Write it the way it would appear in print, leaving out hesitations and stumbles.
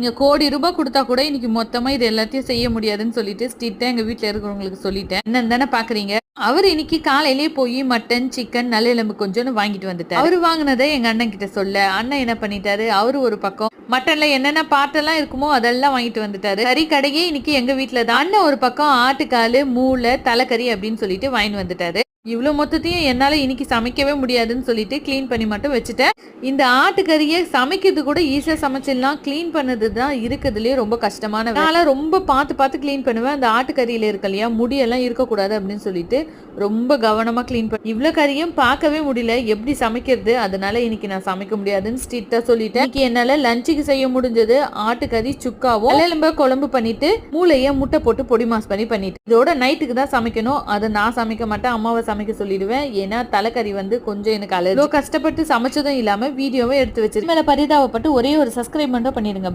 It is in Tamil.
நீங்க கோடி ரூபாய் குடுத்தா கூட இன்னைக்கு மொத்தமா இது எல்லாத்தையும் செய்ய முடியாதுன்னு சொல்லிட்டு ஸ்ட்ரிக்ட்டா எங்க வீட்ல இருக்கிறவங்களுக்கு சொல்லிட்டேன். என்னன்னு தானே பாக்குறீங்க. அவரு இன்னைக்கு காலையிலேயே போய் மட்டன், சிக்கன், நல்லெலும்பு கொஞ்சோன்னு வாங்கிட்டு வந்துட்டாரு. அவரு வாங்குனதை எங்க அண்ணன் கிட்ட சொல்ல, அண்ணன் என்ன பண்ணிட்டாரு, அவரு ஒரு பக்கம் மட்டன்ல என்னென்ன பார்ட் எல்லாம் இருக்குமோ அதெல்லாம் வாங்கிட்டு வந்துட்டாரு. கறி கடையே இன்னைக்கு எங்க வீட்ல தான். அண்ணன் ஒரு பக்கம் ஆட்டுக்காலு, மூளை, தலைக்கறி அப்படின்னு சொல்லிட்டு வாங்கிட்டு வந்துட்டாரு. இவ்வளோ மொத்தத்தையும் என்னால இன்னைக்கு சமைக்கவே முடியாதுன்னு சொல்லிட்டு க்ளீன் பண்ணி மட்டும் வச்சுட்டேன். இந்த ஆட்டுக்கறியை சமைக்கிறது கூட ஈஸியா சமைச்சிடலாம். க்ளீன் பண்ணது தான் இருக்கிறதுலயே ரொம்ப கஷ்டமான வேலை. நான் ரொம்ப பார்த்து க்ளீன் பண்ணுவேன். அந்த ஆட்டுக்கறியில இருக்கு இல்லையா, முடியெல்லாம் இருக்கக்கூடாது அப்படின்னு சொல்லிட்டு ரொம்ப கவனமா க்ளீன் பண்ணி இவ்வளோ கறியும் பார்க்கவே முடியல, எப்படி சமைக்கிறது, அதனால இன்னைக்கு நான் சமைக்க முடியாதுன்னு ஸ்ட்ரிக்ட்டா சொல்லிட்டேன். இன்னைக்கு என்னால லஞ்சுக்கு செய்ய முடிஞ்சது ஆட்டுக்கறி சுக்காவும் நல்லெலும்ப குழம்பு பண்ணிட்டு மூளைய முட்டை போட்டு பொடி மாஸ் பண்ணிட்டு இதோட நைட்டுக்கு தான் சமைக்கணும். அதை நான் சமைக்க மாட்டேன், அம்மாவை சமைக்க சொல்லிடுவேன். ஏன்னா தலைக்கறி கொஞ்சம் எனக்கு அலர்ஜி. கஷ்டப்பட்டு சமைச்சதும் இல்லாம வீடியோவை எடுத்து வச்சிருக்கேன். மேல பரிதாபப்பட்டு ஒரே ஒரு சப்ஸ்கிரைப் மட்டும் பண்ணிடுங்க.